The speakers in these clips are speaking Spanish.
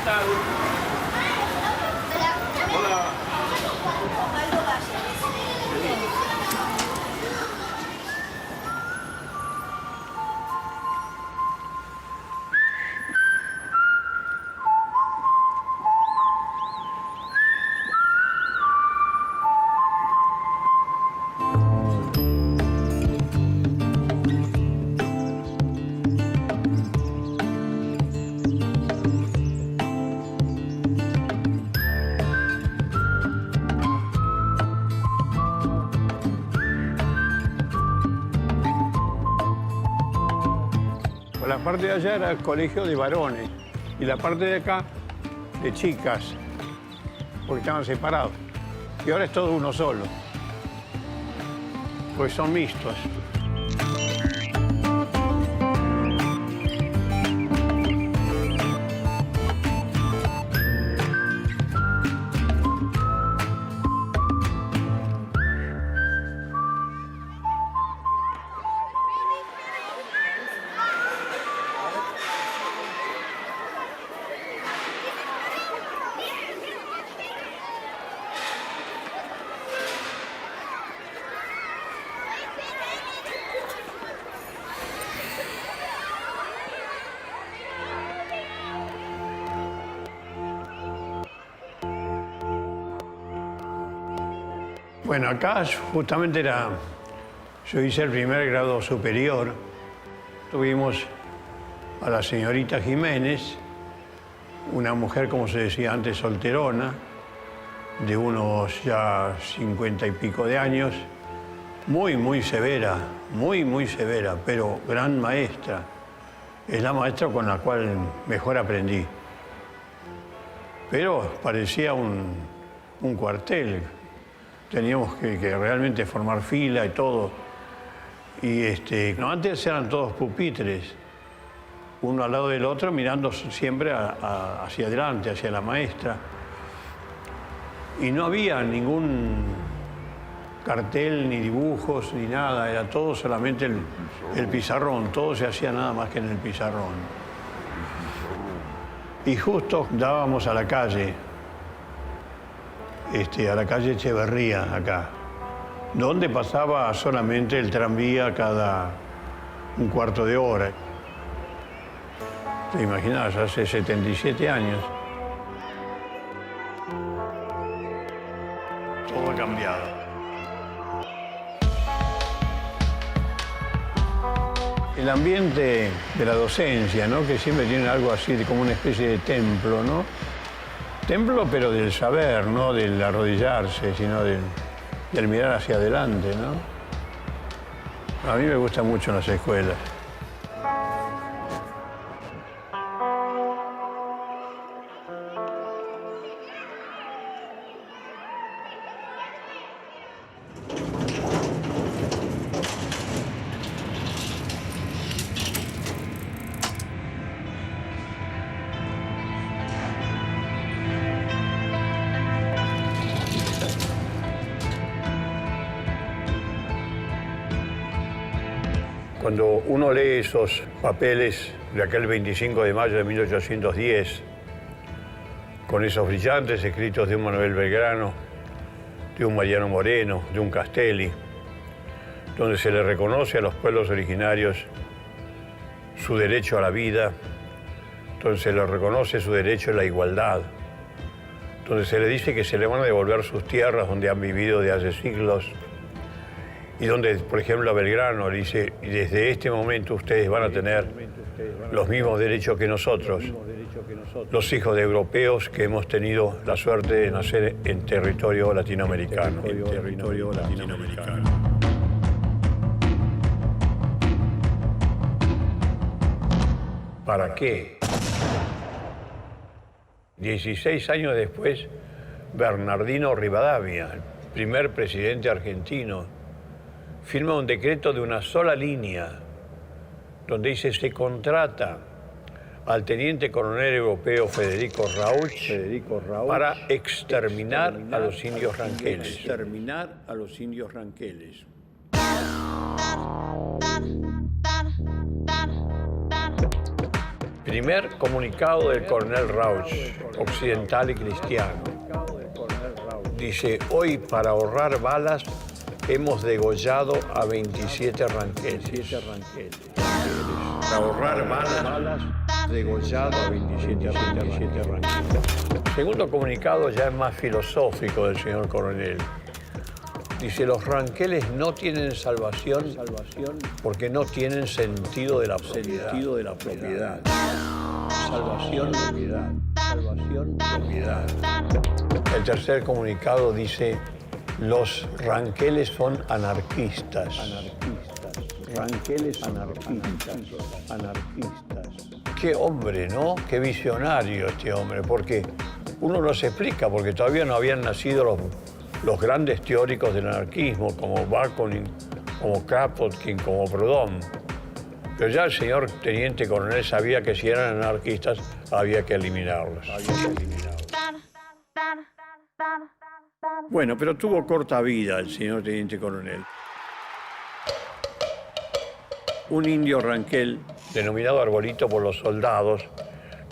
tal? Hola. La parte de allá era el colegio de varones y la parte de acá de chicas, porque estaban separados. Y ahora es todo uno solo, pues son mixtos. Bueno, acá justamente yo hice el primer grado superior. Tuvimos a la señorita Jiménez, una mujer, como se decía antes, solterona, de unos ya 50 y pico de años, muy severa, muy severa, pero gran maestra. Es la maestra con la cual mejor aprendí. Pero parecía un cuartel. Teníamos que realmente formar fila y todo. Y no, antes eran todos pupitres, uno al lado del otro, mirando siempre hacia adelante, hacia la maestra. Y no había ningún cartel, ni dibujos, ni nada. Era todo solamente el pizarrón. Todo se hacía nada más que en el pizarrón. Y justo dábamos a la calle. A la calle Echeverría, acá, donde pasaba solamente el tranvía cada un cuarto de hora. ¿Te imaginas? Hace 77 años. Todo ha cambiado. El ambiente de la docencia, ¿no? Que siempre tiene algo así, como una especie de templo, ¿no? Templo, pero del saber, no del arrodillarse, sino del mirar hacia adelante, ¿no? A mí me gusta mucho en las escuelas. Cuando uno lee esos papeles de aquel 25 de mayo de 1810, con esos brillantes escritos de un Manuel Belgrano, de un Mariano Moreno, de un Castelli, donde se le reconoce a los pueblos originarios su derecho a la vida, donde se le reconoce su derecho a la igualdad, donde se le dice que se le van a devolver sus tierras donde han vivido de hace siglos, y donde, por ejemplo, a Belgrano le dice, y desde este momento ustedes van a tener los mismos derechos que nosotros, los hijos de europeos que hemos tenido la suerte de nacer en territorio latinoamericano. ¿Para qué? 16 años después, Bernardino Rivadavia, el primer presidente argentino, firma un decreto de una sola línea, donde dice se contrata al teniente coronel europeo Federico Rauch para exterminar a los indios ranqueles. Primer comunicado del coronel Rauch, occidental y cristiano. Dice, hoy para ahorrar balas hemos degollado a 27 ranqueles. Para ahorrar balas, degollado a 27 ranqueles. El segundo comunicado ya es más filosófico del señor coronel. Dice, los ranqueles no tienen salvación porque no tienen sentido de la propiedad. Salvación, propiedad. El tercer comunicado dice, los ranqueles son anarquistas. Ranqueles anarquistas. Qué hombre, ¿no? Qué visionario este hombre, porque uno no se explica, porque todavía no habían nacido los grandes teóricos del anarquismo, como Bakunin, como Kropotkin, como Proudhon. Pero ya el señor teniente coronel sabía que si eran anarquistas había que eliminarlos. Bueno, pero tuvo corta vida el señor teniente coronel. Un indio ranquel, denominado arbolito por los soldados,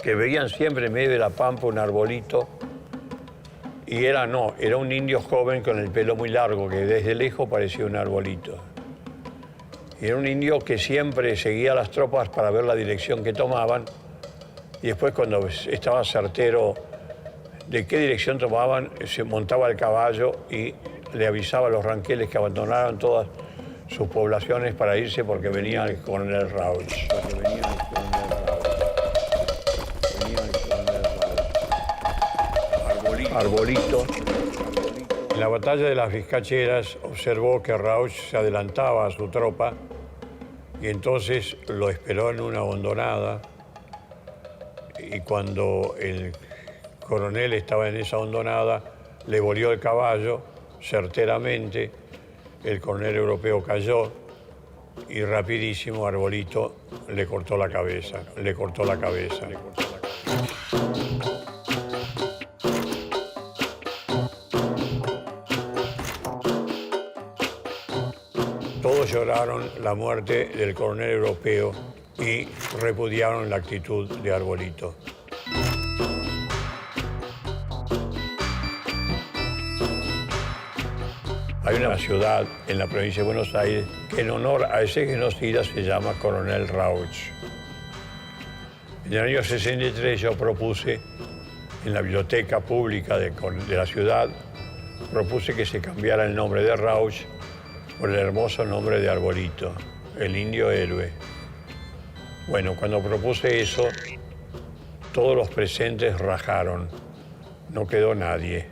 que veían siempre en medio de la pampa un arbolito, y era un indio joven con el pelo muy largo, que desde lejos parecía un arbolito. Y era un indio que siempre seguía a las tropas para ver la dirección que tomaban, y después cuando estaba certero de qué dirección tomaban, se montaba el caballo y le avisaba a los ranqueles que abandonaran todas sus poblaciones para irse porque venía el coronel Rauch. Arbolito. En la batalla de las Vizcacheras observó que Rauch se adelantaba a su tropa y entonces lo esperó en una hondonada, y cuando el coronel estaba en esa hondonada, le volvió el caballo certeramente, el coronel europeo cayó y rapidísimo Arbolito le cortó la cabeza. Todos lloraron la muerte del coronel europeo y repudiaron la actitud de Arbolito. Hay una ciudad en la provincia de Buenos Aires que en honor a ese genocida se llama Coronel Rauch. En el año 63 yo propuse, en la biblioteca pública de la ciudad, propuse que se cambiara el nombre de Rauch por el hermoso nombre de Arbolito, el indio héroe. Bueno, cuando propuse eso, todos los presentes rajaron. No quedó nadie,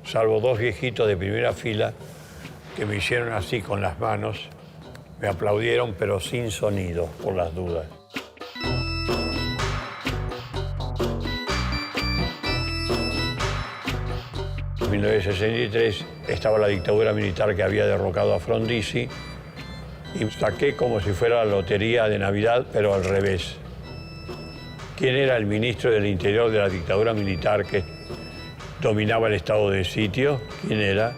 salvo dos viejitos de primera fila que me hicieron así con las manos, me aplaudieron, pero sin sonido, por las dudas. En 1963 estaba la dictadura militar que había derrocado a Frondizi y saqué como si fuera la lotería de Navidad, pero al revés. ¿Quién era el ministro del Interior de la dictadura militar que dominaba el estado de sitio? ¿Quién era?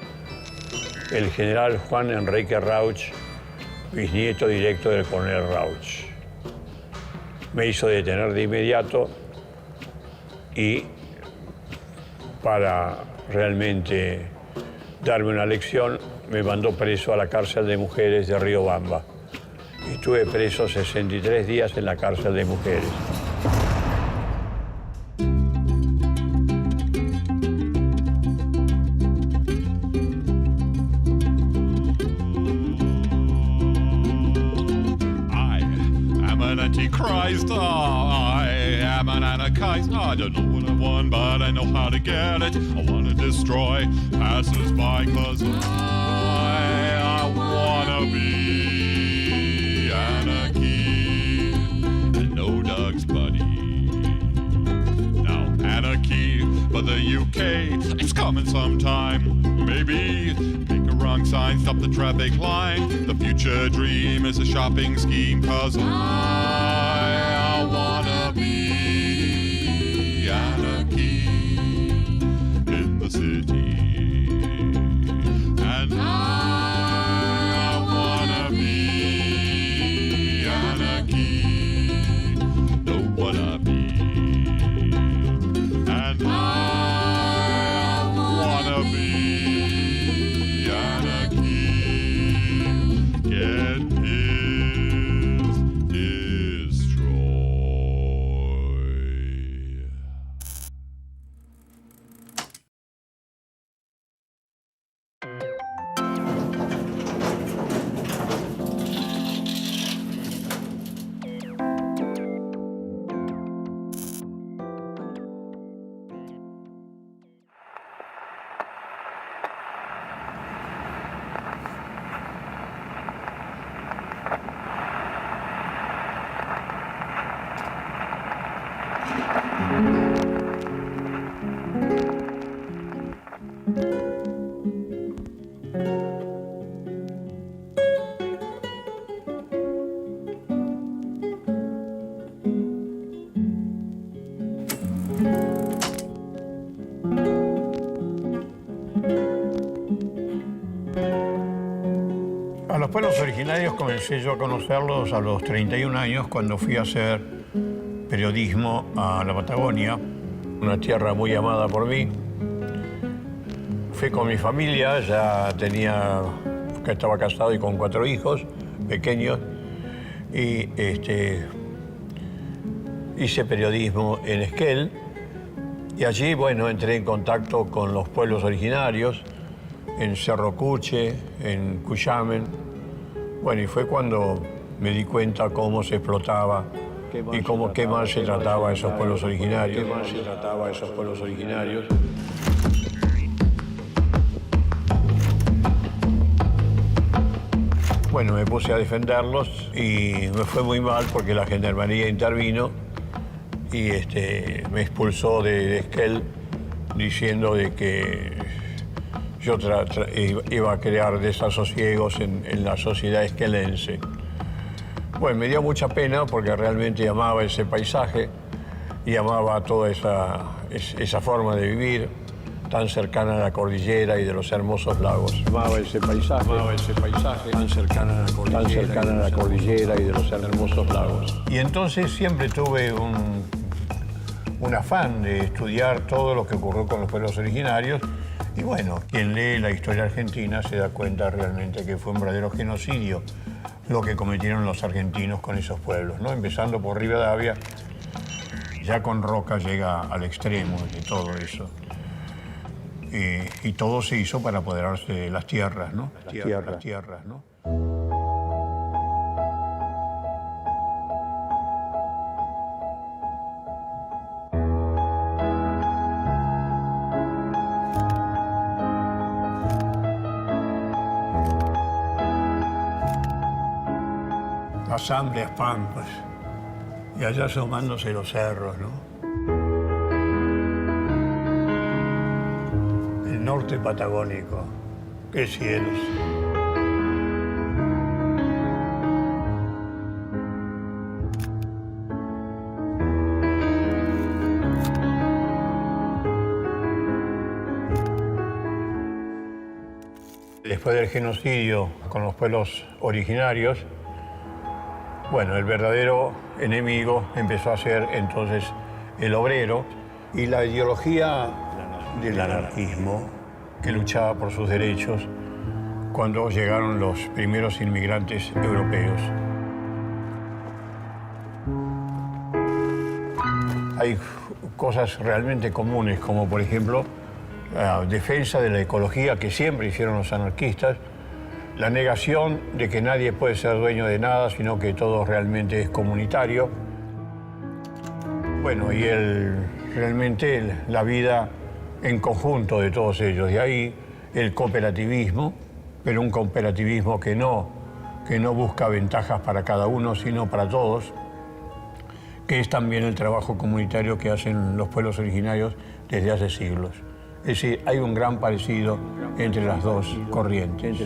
El general Juan Enrique Rauch, bisnieto directo del coronel Rauch. Me hizo detener de inmediato y para realmente darme una lección me mandó preso a la cárcel de mujeres de Riobamba. Y estuve preso 63 días en la cárcel de mujeres. Christ, I am an anarchist. I don't know what I want, but I know how to get it. I want to destroy passers-by, cause I wanna be anarchy and no Doug's buddy. Now anarchy, but the UK, it's coming sometime, maybe. Pick a wrong sign, stop the traffic line. The future dream is a shopping scheme, cause I wanna be anarchy in the city. And I wanna be anarchy. Know what I mean? originarios comencé yo a conocerlos a los 31 años cuando fui a hacer periodismo a la Patagonia, una tierra muy amada por mí. Fui con mi familia, que estaba casado y con 4 hijos pequeños, y hice periodismo en Esquel, y allí, bueno, entré en contacto con los pueblos originarios, en Cerro Cuche, en Cuyamen. Bueno, y fue cuando me di cuenta cómo se explotaba y qué mal se trataba a esos pueblos originarios. Bueno, me puse a defenderlos y me fue muy mal porque la Gendarmería intervino y me expulsó de Esquel diciendo de que yo iba a crear desasosiegos en la sociedad esquelense. Bueno, me dio mucha pena porque realmente amaba ese paisaje y amaba toda esa forma de vivir tan cercana a la cordillera y de los hermosos lagos. Amaba ese paisaje tan cercana a la cordillera y de los hermosos lagos. Y entonces siempre tuve un afán de estudiar todo lo que ocurrió con los pueblos originarios. Y bueno, quien lee la historia argentina se da cuenta realmente que fue un verdadero genocidio lo que cometieron los argentinos con esos pueblos, ¿no? Empezando por Rivadavia, ya con Roca llega al extremo de todo eso. Y todo se hizo para apoderarse de las tierras, ¿no? Las tierras, ¿no? Las amplias pampas y allá asomándose los cerros, ¿no? El norte patagónico, qué cielos. Después del genocidio con los pueblos originarios, bueno, el verdadero enemigo empezó a ser entonces el obrero y la ideología del anarquismo que luchaba por sus derechos cuando llegaron los primeros inmigrantes europeos. Hay cosas realmente comunes, como por ejemplo la defensa de la ecología que siempre hicieron los anarquistas, la negación de que nadie puede ser dueño de nada, sino que todo realmente es comunitario. Bueno, y realmente la vida en conjunto de todos ellos. De ahí el cooperativismo, pero un cooperativismo que no busca ventajas para cada uno, sino para todos, que es también el trabajo comunitario que hacen los pueblos originarios desde hace siglos. Es decir, hay un gran parecido entre las dos corrientes.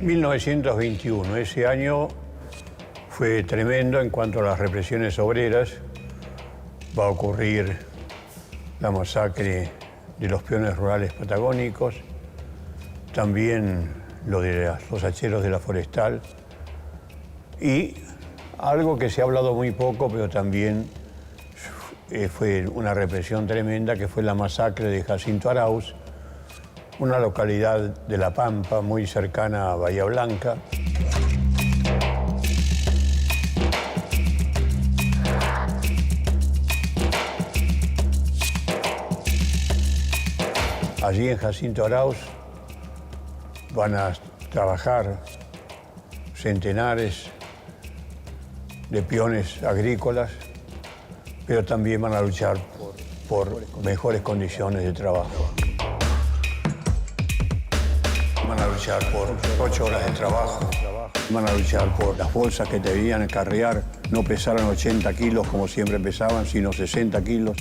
1921, ese año fue tremendo en cuanto a las represiones obreras. Va a ocurrir la masacre de los peones rurales patagónicos, también lo de los hacheros de la Forestal y algo que se ha hablado muy poco, pero también fue una represión tremenda, que fue la masacre de Jacinto Arauz, una localidad de La Pampa muy cercana a Bahía Blanca. Allí en Jacinto Arauz van a trabajar centenares de peones agrícolas, pero también van a luchar por mejores condiciones de trabajo. Van a luchar por 8 horas de trabajo. Van a luchar por las bolsas que debían acarrear no pesaran 80 kilos como siempre pesaban, sino 60 kilos.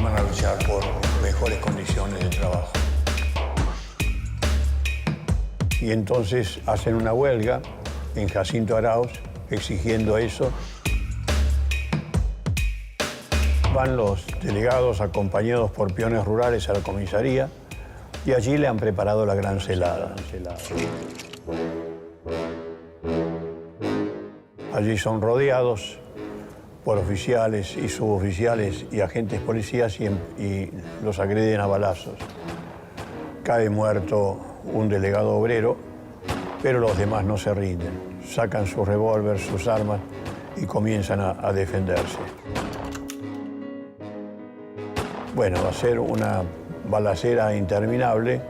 Van a luchar por mejores condiciones de trabajo. Y entonces hacen una huelga en Jacinto Arauz exigiendo eso. Van los delegados acompañados por peones rurales a la comisaría y allí le han preparado la gran celada. Allí son rodeados por oficiales y suboficiales y agentes policías y los agreden a balazos. Cae muerto un delegado obrero, pero los demás no se rinden. Sacan sus revólveres, sus armas y comienzan a defenderse. Bueno, va a ser una balacera interminable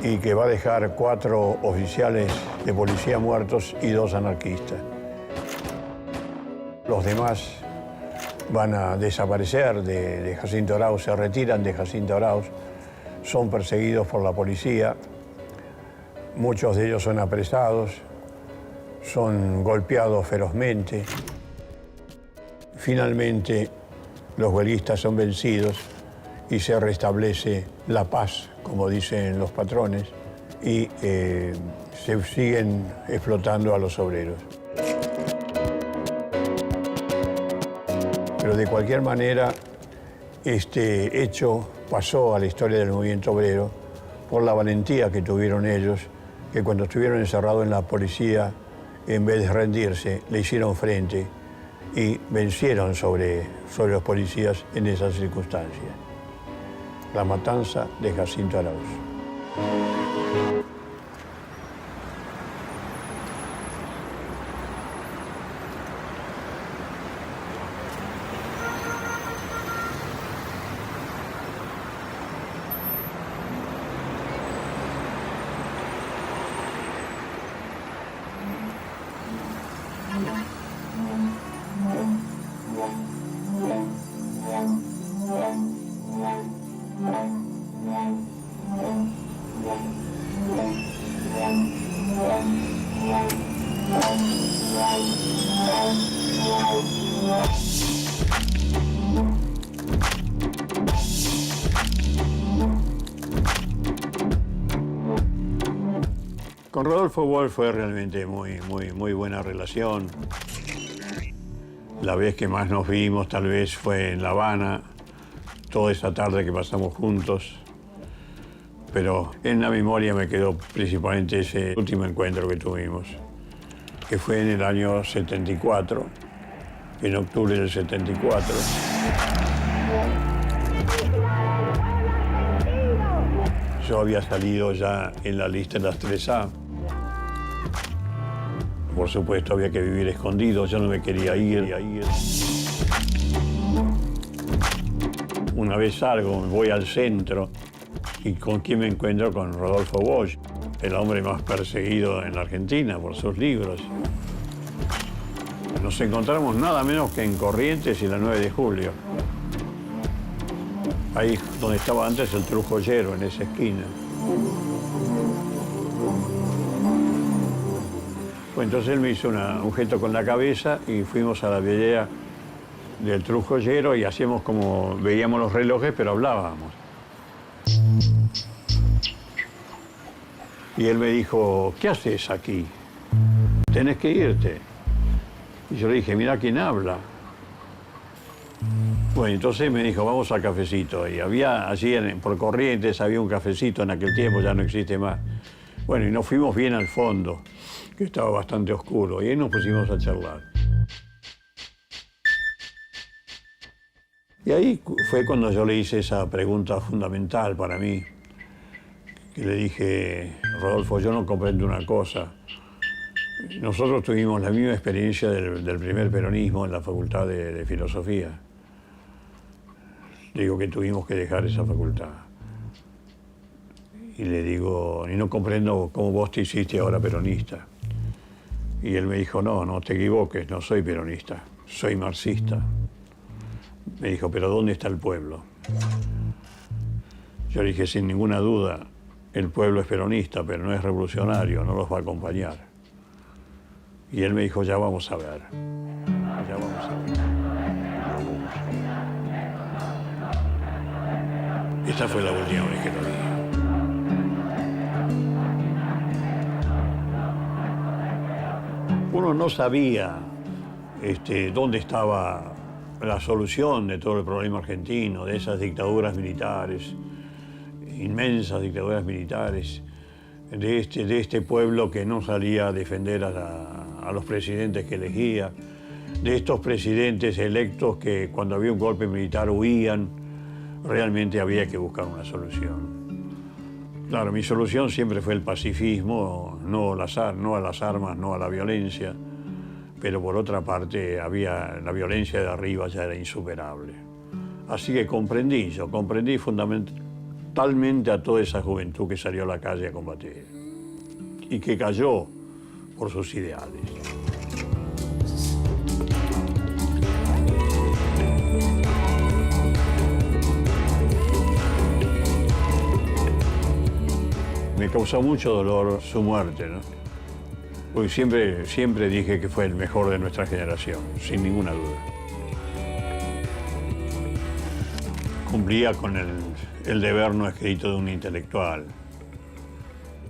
y que va a dejar 4 oficiales de policía muertos y 2 anarquistas. Los demás van a desaparecer de Jacinto Arauz, se retiran de Jacinto Arauz, son perseguidos por la policía, muchos de ellos son apresados, son golpeados ferozmente. Finalmente, los huelguistas son vencidos y se restablece la paz, como dicen los patrones, y se siguen explotando a los obreros. Pero de cualquier manera, este hecho pasó a la historia del movimiento obrero por la valentía que tuvieron ellos, que cuando estuvieron encerrados en la policía, en vez de rendirse, le hicieron frente y vencieron sobre los policías en esas circunstancias. La matanza de Jacinto Arauz. Con Rodolfo Walsh fue realmente muy buena relación. La vez que más nos vimos tal vez fue en La Habana, toda esa tarde que pasamos juntos. Pero en la memoria me quedó principalmente ese último encuentro que tuvimos, que fue en el año 74, en octubre del 74. Yo había salido ya en la lista de las 3A. Por supuesto, había que vivir escondido, yo no me quería ir. Una vez salgo, voy al centro, ¿y con quién me encuentro? Con Rodolfo Walsh, el hombre más perseguido en la Argentina por sus libros. Nos encontramos nada menos que en Corrientes y la 9 de julio. Ahí donde estaba antes el Trujollero, en esa esquina. Pues entonces él me hizo un gesto con la cabeza y fuimos a la vidriera del Trujollero y hacíamos como, veíamos los relojes, pero hablábamos. Y él me dijo, ¿qué haces aquí? Tenés que irte. Y yo le dije, mira quién habla. Bueno, entonces me dijo, vamos al cafecito. Y había allí por Corrientes, había un cafecito en aquel tiempo, ya no existe más. Bueno, y nos fuimos bien al fondo, que estaba bastante oscuro, y ahí nos pusimos a charlar. Y ahí fue cuando yo le hice esa pregunta fundamental para mí, que le dije, Rodolfo, yo no comprendo una cosa. Nosotros tuvimos la misma experiencia del primer peronismo en la Facultad de Filosofía. Digo que tuvimos que dejar esa facultad. Y le digo, y no comprendo cómo vos te hiciste ahora peronista. Y él me dijo, no te equivoques, no soy peronista, soy marxista. Me dijo, pero ¿dónde está el pueblo? Yo le dije, sin ninguna duda, el pueblo es peronista, pero no es revolucionario, no los va a acompañar. Y él me dijo, ya vamos a ver. Ya vamos a ver. Esta fue la última vez que lo vi. Uno no sabía dónde estaba la solución de todo el problema argentino, de esas dictaduras militares, inmensas dictaduras militares, de este pueblo que no salía a defender a los presidentes que elegía, de estos presidentes electos que cuando había un golpe militar huían. Realmente había que buscar una solución. Claro, mi solución siempre fue el pacifismo, no a las armas, no a la violencia, pero por otra parte la violencia de arriba ya era insuperable. Así que comprendí fundamentalmente a toda esa juventud que salió a la calle a combatir y que cayó por sus ideales. Me causó mucho dolor su muerte, ¿no? Porque siempre dije que fue el mejor de nuestra generación, sin ninguna duda. Cumplía con el deber no escrito de un intelectual.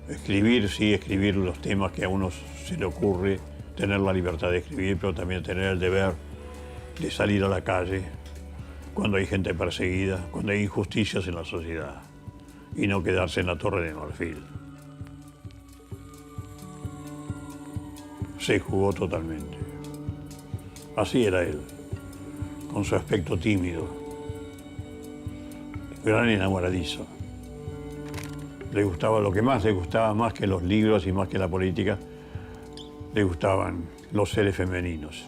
Escribir, sí, escribir los temas que a uno se le ocurre, tener la libertad de escribir, pero también tener el deber de salir a la calle cuando hay gente perseguida, cuando hay injusticias en la sociedad, y no quedarse en la Torre de Marfil. Se jugó totalmente. Así era él, con su aspecto tímido, gran enamoradizo. Le gustaba lo que más le gustaba, más que los libros y más que la política, le gustaban los seres femeninos.